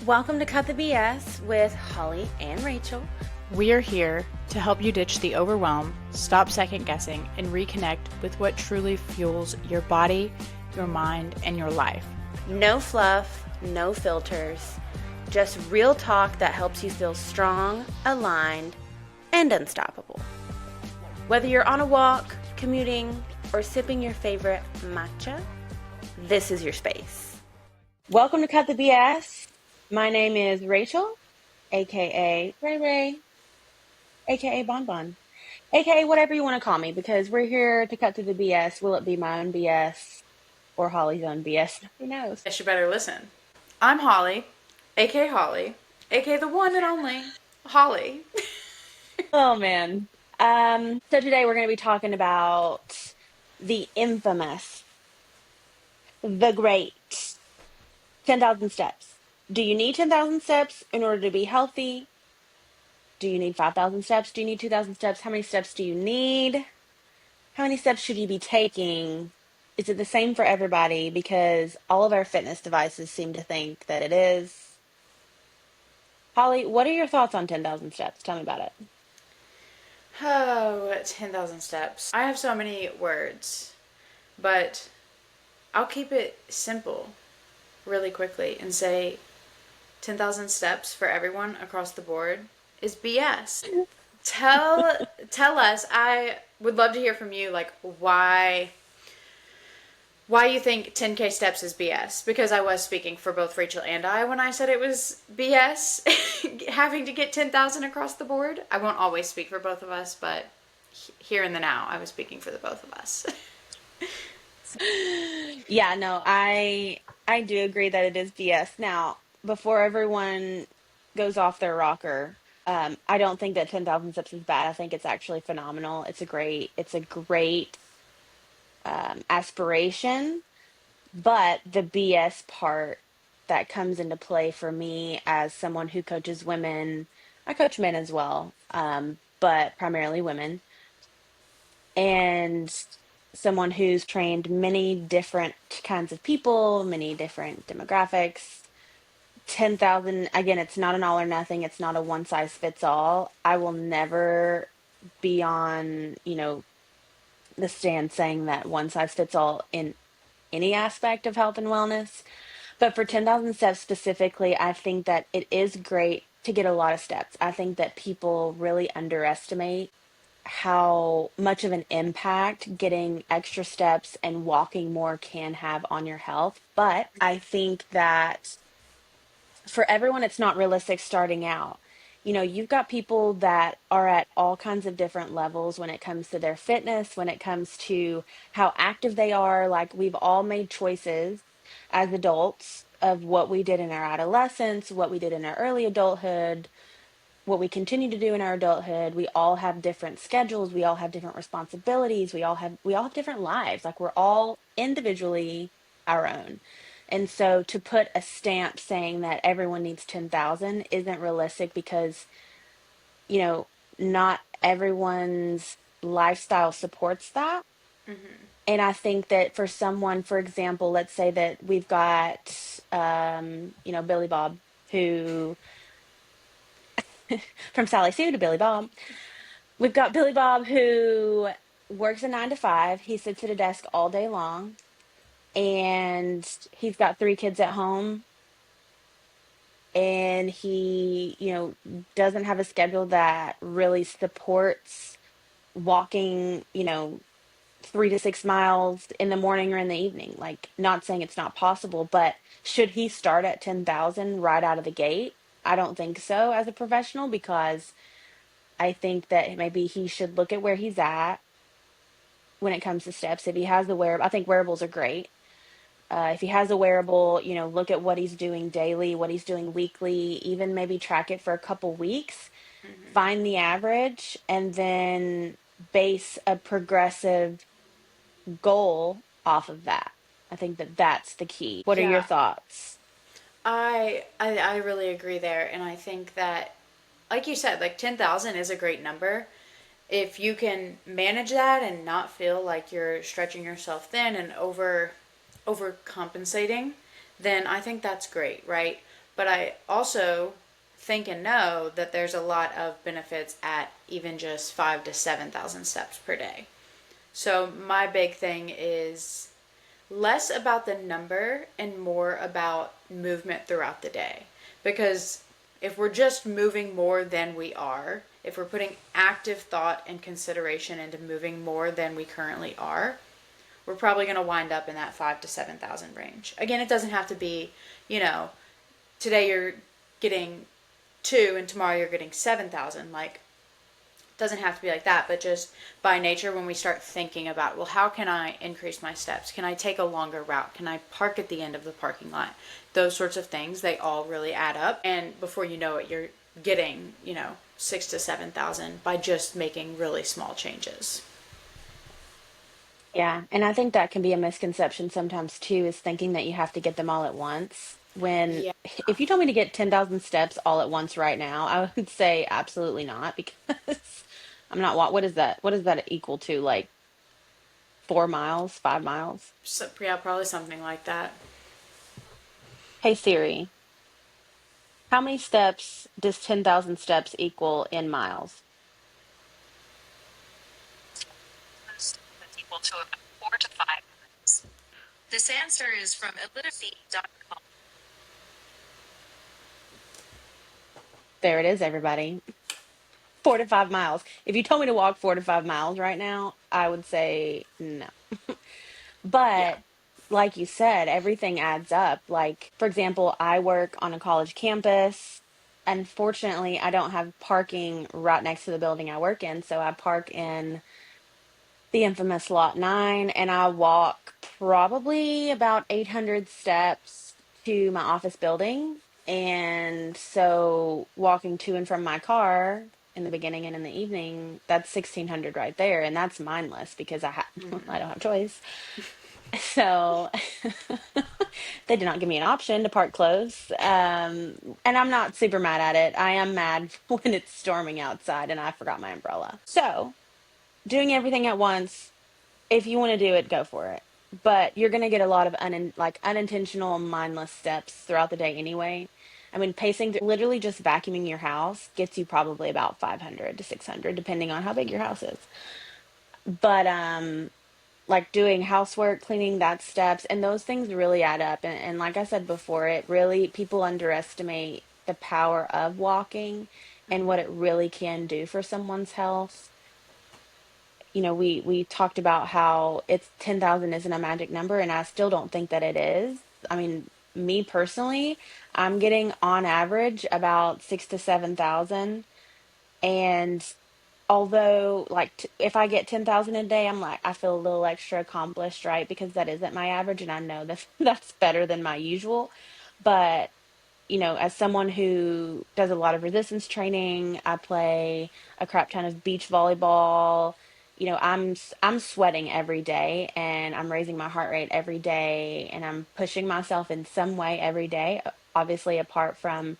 Welcome to Cut the BS with Holly and Rachel. We are here to help you ditch the overwhelm, stop second guessing, and reconnect with what truly fuels your body, your mind, and your life. No fluff, no filters, just real talk that helps you feel strong, aligned, and unstoppable. Whether you're on a walk, commuting, or sipping your favorite matcha, this is your space. Welcome to Cut the BS. My name is Rachel, aka Ray Ray, aka Bon Bon, aka whatever you want to call me, because we're here to cut through the BS. Will it be my own BS or Holly's own BS? Who knows? Yes, you better listen. I'm Holly, aka the one and only Holly. Oh man. So today we're going to be talking about the infamous, the great 10,000 steps. Do you need 10,000 steps in order to be healthy? Do you need 5,000 steps? Do you need 2,000 steps? How many steps do you need? How many steps should you be taking? Is it the same for everybody? Because all of our fitness devices seem to think that it is. Holly, what are your thoughts on 10,000 steps? Tell me about it. Oh, 10,000 steps. I have so many words, but I'll keep it simple really quickly and say 10,000 steps for everyone across the board is BS. Tell us. I would love to hear from you, like why you think 10K steps is BS, because I was speaking for both Rachel and I when I said it was BS having to get 10,000 across the board. I won't always speak for both of us, but here and the now I was speaking for the both of us. Yeah, no, I do agree that it is BS. Now, before everyone goes off their rocker, I don't think that 10,000 steps is bad. I think it's actually phenomenal. It's a great aspiration, but the BS part that comes into play for me as someone who coaches women, I coach men as well, but primarily women, and someone who's trained many different kinds of people, many different demographics. 10,000, again, it's not an all or nothing. It's not a one size fits all. I will never be on, the stand saying that one size fits all in any aspect of health and wellness. But for 10,000 steps specifically, I think that it is great to get a lot of steps. I think that people really underestimate how much of an impact getting extra steps and walking more can have on your health. But I think that for everyone, it's not realistic starting out. You've got people that are at all kinds of different levels when it comes to their fitness, when it comes to how active they are. Like, we've all made choices as adults of what we did in our adolescence, what we did in our early adulthood, what we continue to do in our adulthood. We all have different schedules, we all have different responsibilities, we all have different lives. Like, we're all individually our own. And so to put a stamp saying that everyone needs 10,000 isn't realistic, because you know not everyone's lifestyle supports that. And I think that for someone, for example, let's say that we've got Billy Bob, who from Sally Sue to Billy Bob. We've got Billy Bob, who works a 9 to 5. He sits at a desk all day long, and he's got 3 kids at home. And he, doesn't have a schedule that really supports walking, 3 to 6 miles in the morning or in the evening. Like, not saying it's not possible, but should he start at 10,000 right out of the gate? I don't think so as a professional, because I think that maybe he should look at where he's at when it comes to steps. If he has the wearable, I think wearables are great. If he has a wearable, look at what he's doing daily, what he's doing weekly, even maybe track it for a couple weeks, find the average, and then base a progressive goal off of that. I think that that's the key. What are your Yeah. thoughts? I really agree there, and I think that, like you said, like 10,000 is a great number. If you can manage that and not feel like you're stretching yourself thin and overcompensating, then I think that's great, right? But I also think and know that there's a lot of benefits at even just 5 to 7,000 steps per day. So my big thing is less about the number and more about movement throughout the day. Because if we're just moving more than we are, if we're putting active thought and consideration into moving more than we currently are, we're probably going to wind up in that 5 to 7,000 range. Again, it doesn't have to be, you know, today you're getting 2 and tomorrow you're getting 7,000. Like, it doesn't have to be like that, but just by nature, when we start thinking about, well, how can I increase my steps? Can I take a longer route? Can I park at the end of the parking lot? Those sorts of things, they all really add up. And before you know it, you're getting, 6 to 7,000 by just making really small changes. Yeah, and I think that can be a misconception sometimes too, is thinking that you have to get them all at once. When Yeah. if you told me to get 10,000 steps all at once right now, I would say absolutely not because I'm not what is that? What does that equal to? Like 4 miles, 5 miles? So, yeah, probably something like that. Hey Siri, how many steps does 10,000 steps equal in miles? There it is, everybody. 4 to 5 miles. If you told me to walk 4 to 5 miles right now, I would say no. Yeah. But like you said, everything adds up. Like, for example, I work on a college campus. Unfortunately, I don't have parking right next to the building I work in. So I park in the infamous Lot 9 and I walk probably about 800 steps to my office building. And so walking to and from my car in the beginning and in the evening, that's 1600 right there. And that's mindless because I don't have choice. So they did not give me an option to park close. And I'm not super mad at it. I am mad when it's storming outside and I forgot my umbrella. So doing everything at once, if you want to do it, go for it. But you're going to get a lot of unintentional, mindless steps throughout the day anyway. I mean, pacing, literally just vacuuming your house gets you probably about 500 to 600, depending on how big your house is. But like doing housework, cleaning, that steps, and those things really add up. And like I said before, it really, people underestimate the power of walking and what it really can do for someone's health. We talked about how it's 10,000 isn't a magic number, and I still don't think that it is. I mean, me personally, I'm getting on average about 6 to 7,000, and although like if I get 10,000 a day, I'm like I feel a little extra accomplished, right? Because that isn't my average and I know that that's better than my usual. But as someone who does a lot of resistance training, I play a crap ton of beach volleyball. I'm sweating every day and I'm raising my heart rate every day and I'm pushing myself in some way every day, obviously apart from,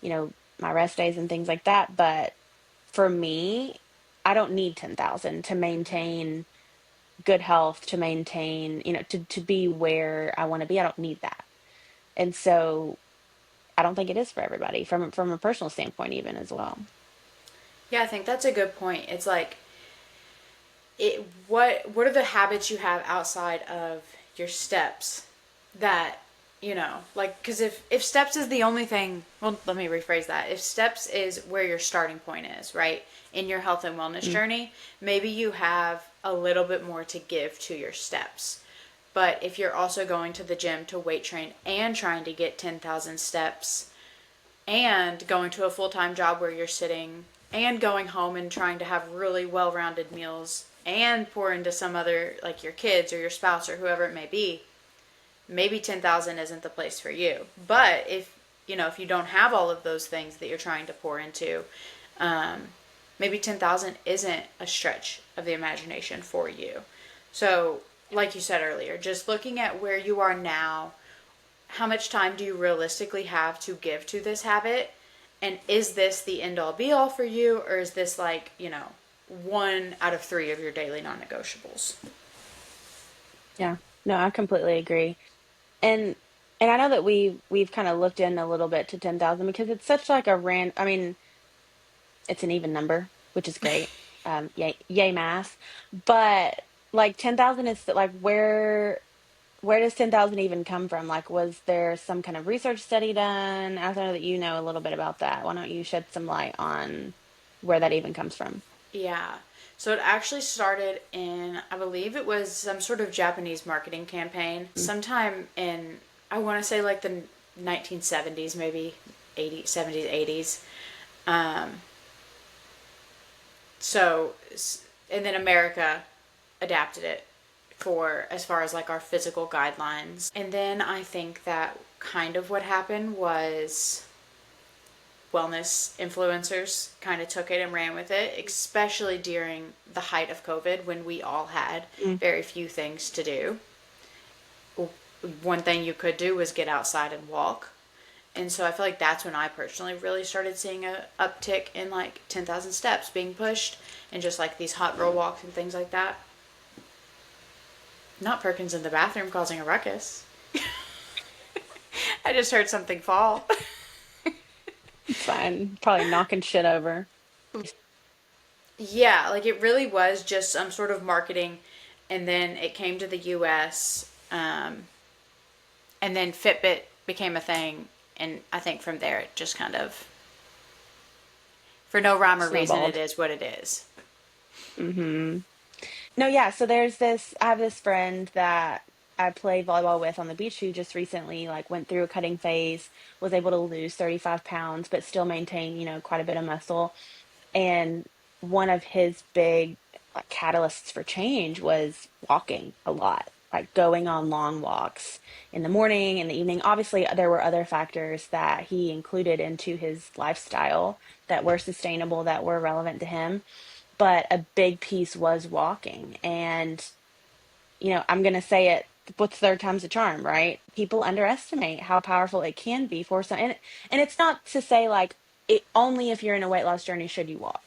my rest days and things like that, but for me, I don't need 10,000 to maintain good health, to maintain, to be where I want to be. I don't need that. And so I don't think it is for everybody from a personal standpoint even as well. Yeah, I think that's a good point. It's like what are the habits you have outside of your steps that like, because if steps is the only thing, well, let me rephrase that. If steps is where your starting point is, right, in your health and wellness Mm. journey, maybe you have a little bit more to give to your steps. But if you're also going to the gym to weight train and trying to get 10,000 steps and going to a full-time job where you're sitting and going home and trying to have really well-rounded meals and pour into some other, like your kids or your spouse or whoever it may be, maybe 10,000 isn't the place for you. But if you don't have all of those things that you're trying to pour into, um, maybe 10,000 isn't a stretch of the imagination for you. So like you said earlier, just looking at where you are now, how much time do you realistically have to give to this habit? And is this the end all be all for you? Or is this like, 1 out of 3 of your daily non negotiables? Yeah. No, I completely agree. And And I know that we've kind of looked in a little bit to 10,000 because it's such like a I mean, it's an even number, which is great. Yay math. But like 10,000 is like where does 10,000 even come from? Like, was there some kind of research study done? I know that you know a little bit about that. Why don't you shed some light on where that even comes from? Yeah. So it actually started in, I believe it was some sort of Japanese marketing campaign sometime in, I want to say like the 1970s, maybe 80s, 70s, 80s. Um, so, and then America adapted it for as far as like our physical guidelines. And then I think that kind of what happened was wellness influencers kind of took it and ran with it, especially during the height of COVID when we all had Mm. very few things to do. One thing you could do was get outside and walk. And so I feel like that's when I personally really started seeing a uptick in like 10,000 steps being pushed and just like these hot girl walks and things like that. Not Perkins in the bathroom causing a ruckus. I just heard something fall. It's fine. Probably knocking shit over. Yeah, like it really was just some sort of marketing, and then it came to the U.S. And then Fitbit became a thing, and I think from there it just kind of, for no rhyme or reason, it Snowballed. is what it is. Hmm. No, yeah. So I have this friend that I play volleyball with on the beach who just recently like went through a cutting phase, was able to lose 35 pounds, but still maintain, quite a bit of muscle. And one of his big like catalysts for change was walking a lot, like going on long walks in the morning and the evening. Obviously, there were other factors that he included into his lifestyle that were sustainable, that were relevant to him. But a big piece was walking. And, I'm going to say it, what's third time's a charm, right? People underestimate how powerful it can be for some. And it's not to say like, only if you're in a weight loss journey should you walk.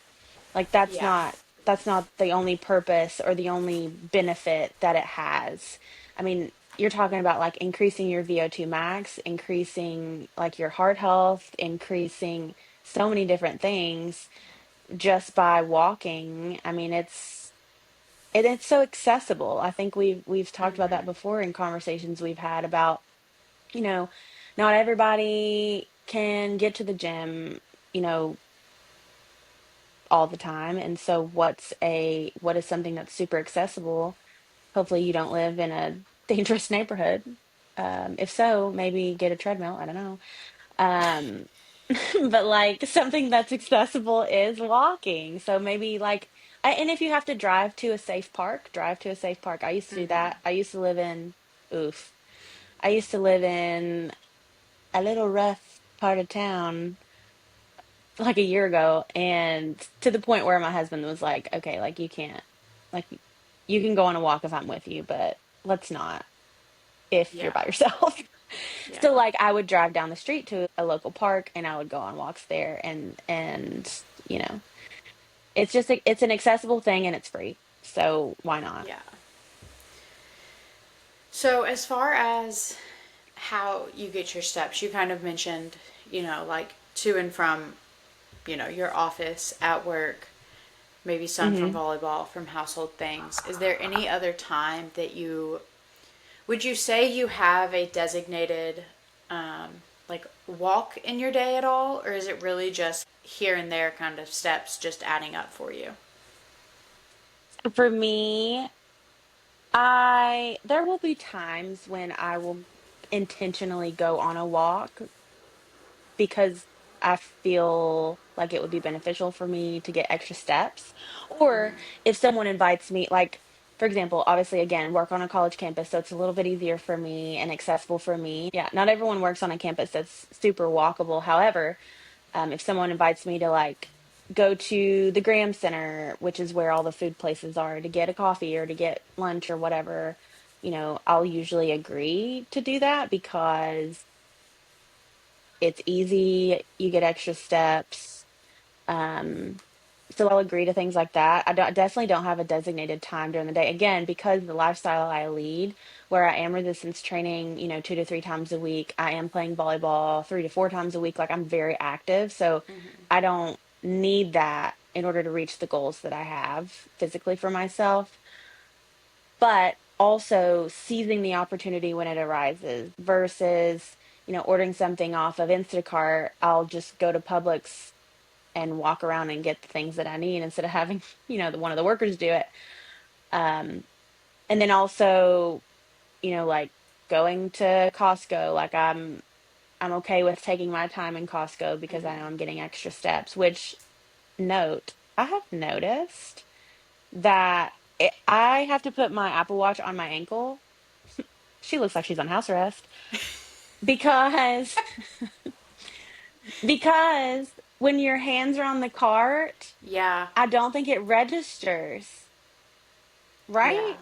Like Yeah. that's not the only purpose or the only benefit that it has. I mean, you're talking about like increasing your VO2 max, increasing like your heart health, increasing so many different things just by walking. I mean, it's so accessible. I think we've talked about that before in conversations we've had about, you know, not everybody can get to the gym, you know, all the time. And so what is something that's super accessible? Hopefully you don't live in a dangerous neighborhood. If so, maybe get a treadmill. I don't know. Um, but like something that's accessible is walking. So maybe like, and if you have to drive to a safe park, drive to a safe park. I used to do that. I used to live in, oof, I used to live in a little rough part of town like a year ago, and to the point where my husband was like, okay, like you can't, like you can go on a walk if I'm with you, but let's not if you're Yeah. by yourself. So Yeah. like I would drive down the street to a local park and I would go on walks there and you know, it's just it's an accessible thing and it's free. So why not? Yeah. So, as far as how you get your steps, you kind of mentioned, like to and from, your office, at work, maybe some from Hmm. volleyball, from household things. Is there any other time that would you say you have a designated, like, walk in your day at all? Or is it really just here and there kind of steps just adding up for you? For me, I there will be times when I will intentionally go on a walk because I feel like it would be beneficial for me to get extra steps. Or if someone invites me, like, for example, obviously, again, work on a college campus, so it's a little bit easier for me and accessible for me. Yeah, not everyone works on a campus that's super walkable. However, if someone invites me to like go to the Graham Center, which is where all the food places are, to get a coffee or to get lunch or whatever, I'll usually agree to do that because it's easy, you get extra steps. Um, So I'll agree to things like that. I definitely don't have a designated time during the day. Again, because the lifestyle I lead, where I am resistance training, 2 to 3 times a week, I am playing volleyball 3 to 4 times a week. Like I'm very active. So I don't need that in order to reach the goals that I have physically for myself, but also seizing the opportunity when it arises versus, ordering something off of Instacart. I'll just go to Publix and walk around and get the things that I need instead of having, one of the workers do it. Um, and then also, like going to Costco, like I'm okay with taking my time in Costco because I know I'm getting extra steps, which note, I have noticed that I have to put my Apple Watch on my ankle. She looks like she's on house arrest because because when your hands are on the cart, Yeah. I don't think it registers, Yeah. right?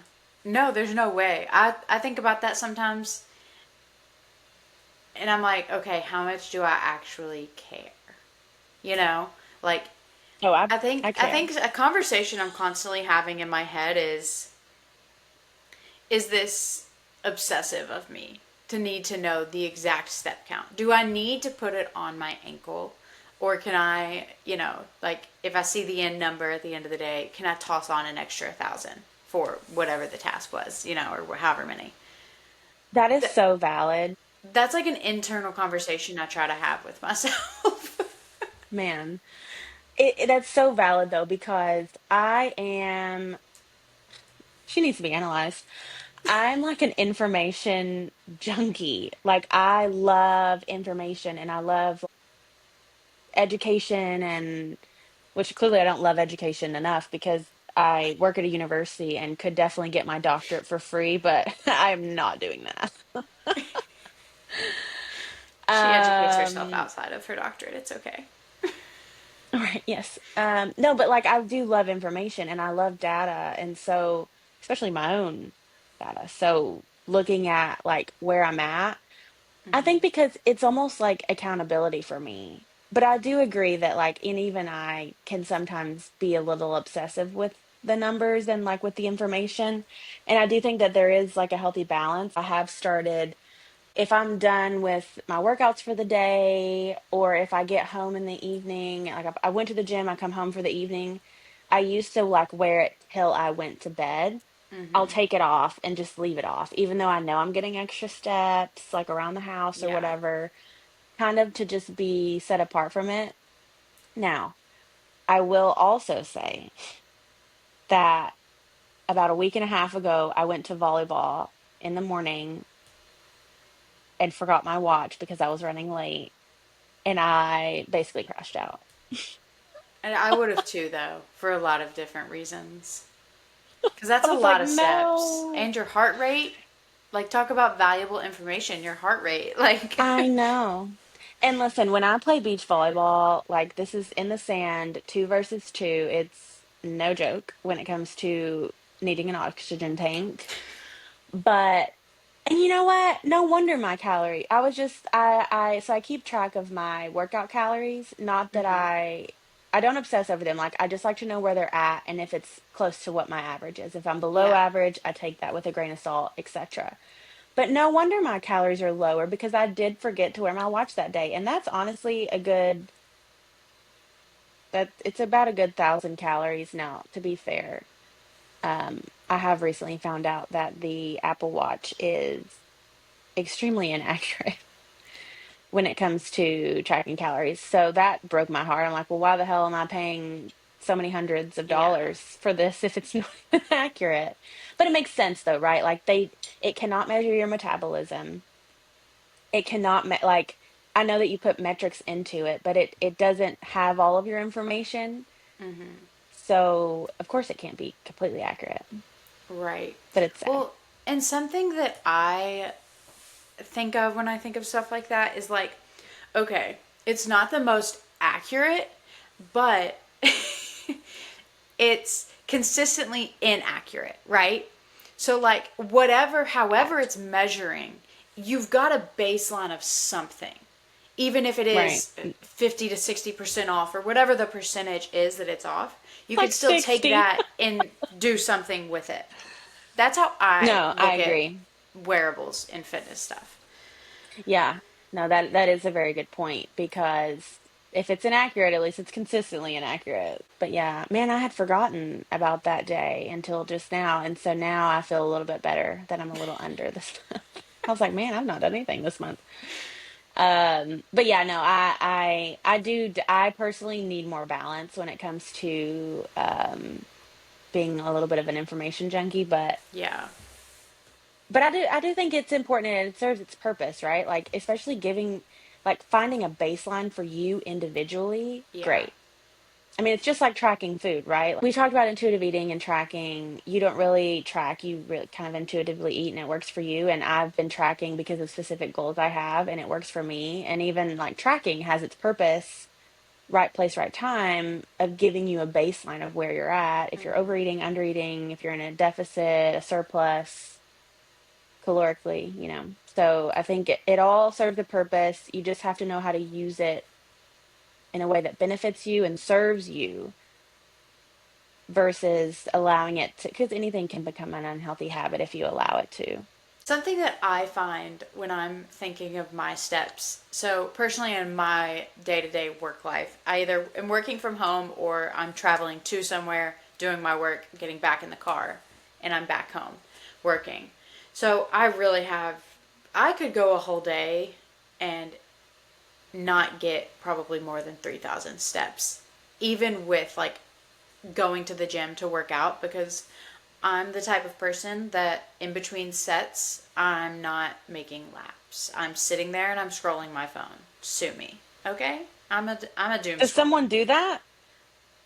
No, there's no way. I think about that sometimes and I'm like, okay, how much do I actually care? You know? Like Oh, I I think I care. think a conversation I'm constantly having in my head is this obsessive of me to need to know the exact step count? Do I need to put it on my ankle? Or can I, like if I see the end number at the end of the day, can I toss on an extra 1,000 for whatever the task was, or however many? That is That, so valid, that's like an internal conversation I try to have with myself. man. That's so valid though, because she needs to be analyzed. I'm like an information junkie. Like I love information and I love education, and which clearly I don't love education enough because I work at a university and could definitely get my doctorate for free, but I'm not doing that. She educates herself Um, outside of her doctorate. It's okay. right, yes. No, but like I do love information and I love data, and so especially my own data. So looking at like where I'm at, I think because it's almost like accountability for me. But I do agree that like, and even I can sometimes be a little obsessive with the numbers and like with the information. And I do think that there is like a healthy balance. I have started, if I'm done with my workouts for the day, or if I get home in the evening, like I went to the gym, I come home for the evening. I used to like wear it till I went to bed. I'll take it off and just leave it off, even though I know I'm getting extra steps, like around the house or Yeah. whatever, kind of to just be set apart from it. Now, I will also say that about a week and a half ago, I went to volleyball in the morning and forgot my watch because I was running late, and I basically crashed out. And I would have too, though, for a lot of different reasons. Because that's I a was like, lot of steps. no. And your heart rate, like, talk about valuable information, your heart rate. Like, I know. And listen, when I play beach volleyball, like this is in the sand, two versus two, it's no joke when it comes to needing an oxygen tank. But and you know what? No wonder my calorie. I was just so I keep track of my workout calories. Not that I don't obsess over them. Like I just like to know where they're at and if it's close to what my average is. If I'm below yeah, average, I take that with a grain of salt, etc. But no wonder my calories are lower because I did forget to wear my watch that day. And that's honestly that it's about a good 1,000 calories now, to be fair. I have recently found out that the Apple Watch is extremely inaccurate when it comes to tracking calories. So that broke my heart. I'm like, well, why the hell am I paying so many hundreds of yeah, dollars for this if it's not accurate? But it makes sense though, right? Like it cannot measure your metabolism. It cannot like I know that you put metrics into it, but it doesn't have all of your information. So of course it can't be completely accurate, right. but it's sad. Well, and something that I think of when I think of stuff like that is like, okay, it's not the most accurate, but it's consistently inaccurate, right? So, like, whatever, however Fact. it's measuring, you've got a baseline of something. even if it Right. is 50 to 60% off or whatever the percentage is that it's off, you could Like still take 60. that and do something with it. That's how I No, I look at agree. wearables and fitness stuff. Yeah. No, that is a very good point because if it's inaccurate, at least it's consistently inaccurate. But yeah, man, I had forgotten about that day until just now. And so now I feel a little bit better that I'm a little under this month. I was like, man, I've not done anything this month. But yeah, no, I personally need more balance when it comes to being a little bit of an information junkie, Yeah. but I do think it's important and it serves its purpose, right? Like especially giving like finding a baseline for you individually, Yeah. great. I mean, it's just like tracking food, right? We talked about intuitive eating and tracking. You don't really track, you really kind of intuitively eat and it works for you. And I've been tracking because of specific goals I have and it works for me. And even like tracking has its purpose, right place, right time of giving you a baseline of where you're at. If you're overeating, undereating, if you're in a deficit, a surplus, calorically, you know. So I think it all serves a purpose. You just have to know how to use it in a way that benefits you and serves you versus allowing it to, because anything can become an unhealthy habit if you allow it to. Something that I find when I'm thinking of my steps. So, personally, in my day to day work life, I either am working from home or I'm traveling to somewhere, doing my work, getting back in the car, and I'm back home working. So, I could go a whole day and not get probably more than 3,000 steps, even with like going to the gym to work out, because I'm the type of person that in between sets, I'm not making laps. I'm sitting there and I'm scrolling my phone. Sue me. Okay? I'm a doom Does scroller. someone do that?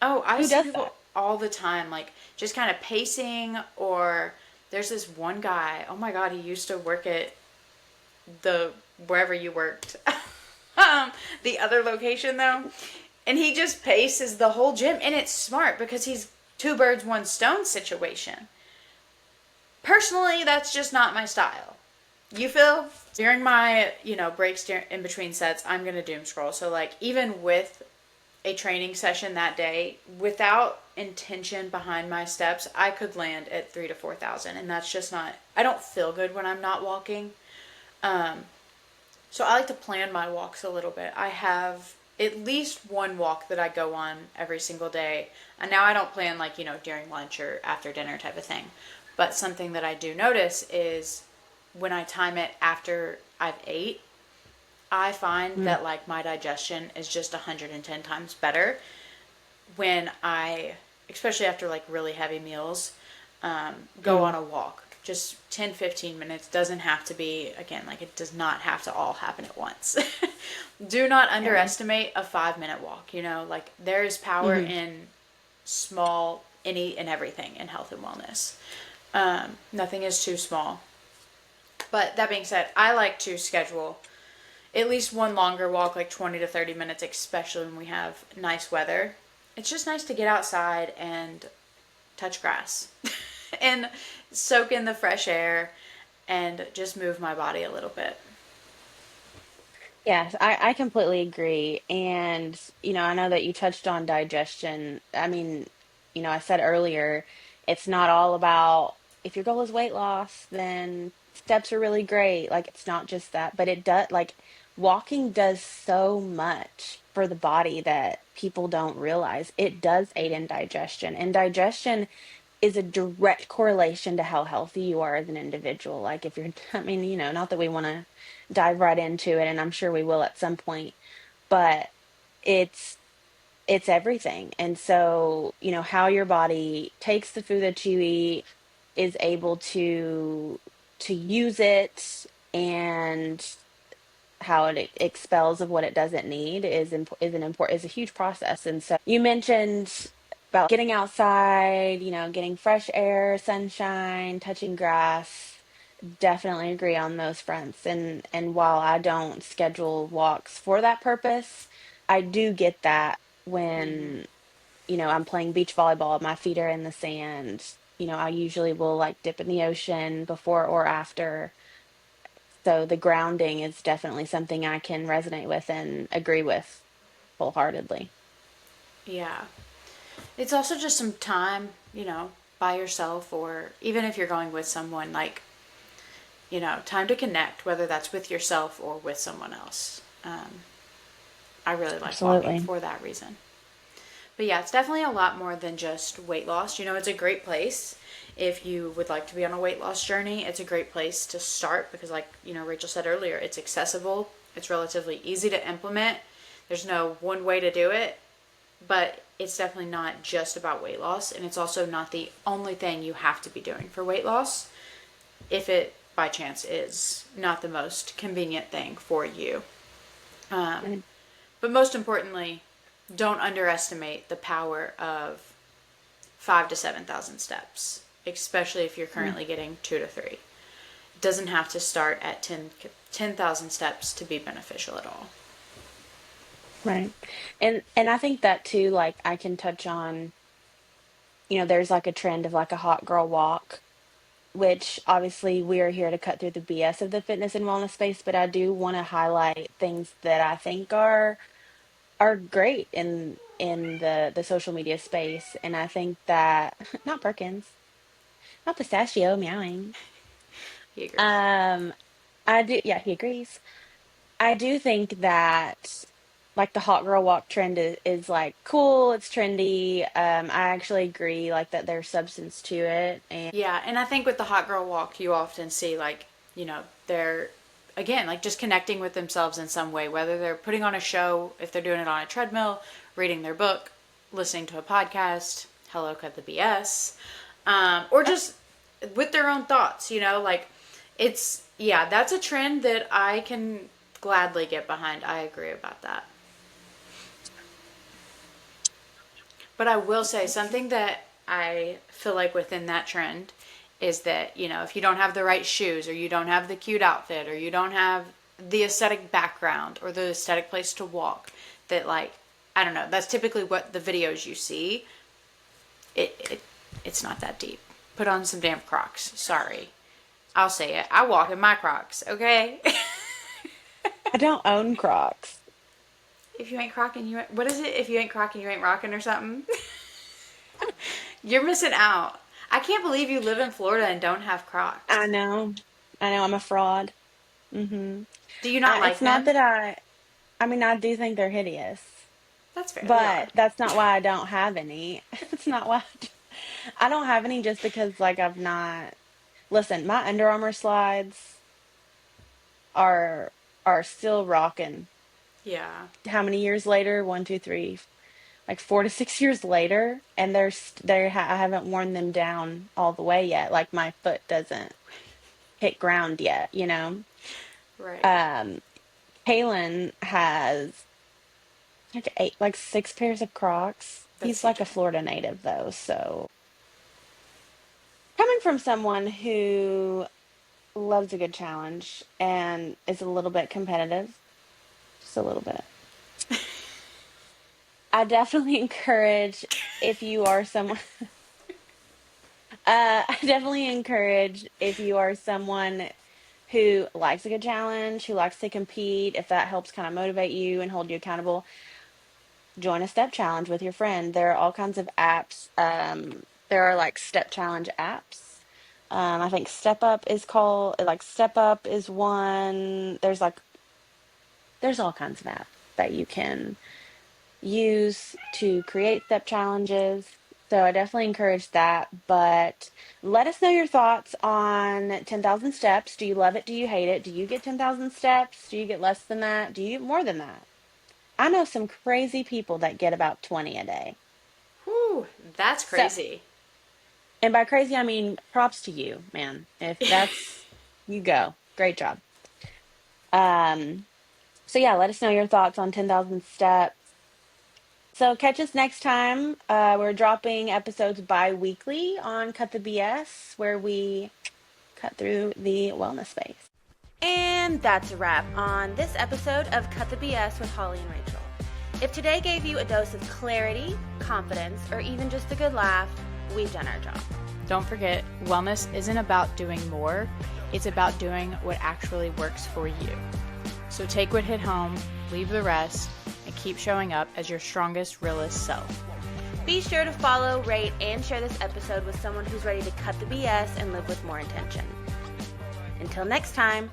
Oh, I Who see does people that? all the time like just kind of pacing, or there's this one guy, oh my god, he used to work at the wherever you worked. um, the other location though. And he just paces the whole gym and it's smart because he's two birds one stone situation. Personally, that's just not my style. You feel? During my, breaks in between sets, I'm going to doom scroll. So like even with a training session that day, without intention behind my steps, I could land at 3 to 4,000, and that's just not, I don't feel good when I'm not walking. So I like to plan my walks a little bit. I have at least one walk that I go on every single day. And now I don't plan like, during lunch or after dinner type of thing. But something that I do notice is when I time it after I've ate, I find Mm, that like my digestion is just 110 times better when I, especially after like really heavy meals, go on mm, a walk. Just 10, 15 minutes. Doesn't have to be, again, like it does not have to all happen at once. Do not yeah. underestimate a 5 minute walk. Like there is power Hmm. in small, any and everything in health and wellness. Nothing is too small. But that being said, I like to schedule at least one longer walk, like 20 to 30 minutes, especially when we have nice weather. It's just nice to get outside and touch grass and soak in the fresh air and just move my body a little bit. Yes, I completely agree. And, I know that you touched on digestion. I mean, I said earlier, it's not all about if your goal is weight loss, then steps are really great. Like, it's not just that, but it does, like, walking does so much for the body that people don't realize. It does aid in digestion, and digestion is a direct correlation to how healthy you are as an individual. Like if you're, I mean, not that we want to dive right into it, and I'm sure we will at some point, but it's it's everything. And so, how your body takes the food that you eat is able to use it and how it expels of what it doesn't need is a huge process. And so you mentioned about getting outside, getting fresh air, sunshine, touching grass. Definitely agree on those fronts. And while I don't schedule walks for that purpose, I do get that Mm-hmm. when, I'm playing beach volleyball, my feet are in the sand. I usually will like dip in the ocean before or after So the grounding is definitely something I can resonate with and agree with wholeheartedly. Yeah. It's also just some time, by yourself, or even if you're going with someone, like, time to connect, whether that's with yourself or with someone else. I really like walking Absolutely. for that reason. But yeah, it's definitely a lot more than just weight loss. It's a great place if you would like to be on a weight loss journey. It's a great place to start because, like, Rachel said earlier, it's accessible, it's relatively easy to implement. There's no one way to do it, but it's definitely not just about weight loss, and it's also not the only thing you have to be doing for weight loss if it by chance is not the most convenient thing for you. Right. But most importantly, don't underestimate the power of 5 to 7,000 steps, especially if you're Mm. currently getting 2 to 3. It doesn't have to start at 10,000 steps to be beneficial at all. Right. And I think that too, like I can touch on, there's like a trend of like a hot girl walk, which obviously we are here to cut through the BS of the fitness and wellness space, but I do want to highlight things that I think are great in the social media space. And I think that not Perkins, not pistachio meowing. He agrees. Um, I do, yeah, he agrees. I do think that like the hot girl walk trend is like cool, it's trendy. I actually agree like that there's substance to it. And Yeah, and I think with the hot girl walk, you often see, like, they're, again, like, just connecting with themselves in some way, whether they're putting on a show, if they're doing it on a treadmill, reading their book, listening to a podcast, hello, cut the BS, or just with their own thoughts, like, yeah, that's a trend that I can gladly get behind. I agree about that. But I will say something that I feel like within that trend is that, if you don't have the right shoes, or you don't have the cute outfit, or you don't have the aesthetic background or the aesthetic place to walk, that, like, I don't know, that's typically what the videos you see. It's not that deep. Put on some damn Crocs. Sorry. I'll say it. I walk in my Crocs, okay? I don't own Crocs. If you ain't crocking, what is it? If you ain't crocking, you ain't rocking, or something? You're missing out. I can't believe you live in Florida and don't have I Crocs. know. I know I'm a fraud. Hmm. Do you not It's like not them? that I mean, I do think they're hideous, That's fair, they are. but that's not why I don't have any. It's not why I don't have any just because like I've not, listen, my Under Armour slides are are still rocking. Yeah. How many years later? One, two, three, like 4 to 6 years later, and I haven't worn them down all the way yet. Like my foot doesn't hit ground yet. Right. Um, Kalen has like like 6 pairs of Crocs. That's He's like a CJ. Florida native though, so coming from someone who loves a good challenge and is a little bit competitive, just a little bit. I definitely encourage if you are someone I definitely encourage if you are someone who likes a good challenge, who likes to compete, if that helps kind of motivate you and hold you accountable, join a step challenge with your friend. There are all kinds of apps. There are like step challenge apps. I think Step Up is one. There's all kinds of apps that you can use to create step challenges. So I definitely encourage that. But let us know your thoughts on 10,000 steps. Do you love it? Do you hate it? Do you get 10,000 steps? Do you get less than that? Do you get more than that? I know some crazy people that get about 20 a day. Whew, that's So, crazy. and by crazy, I mean props to you, man. If that's you go. Great job. Um, so yeah, let us know your thoughts on 10,000 steps. So catch us next time. We're dropping episodes bi-weekly on Cut the BS, where we cut through the wellness space. And that's a wrap on this episode of Cut the BS with Holly and Rachel. If today gave you a dose of clarity, confidence, or even just a good laugh, we've done our job. Don't forget, wellness isn't about doing more, It's about doing what actually works for you. So take what hit home, leave the rest, and keep showing up as your strongest, realest self. Be sure to follow, rate, and share this episode with someone who's ready to cut the BS and live with more intention. Until next time.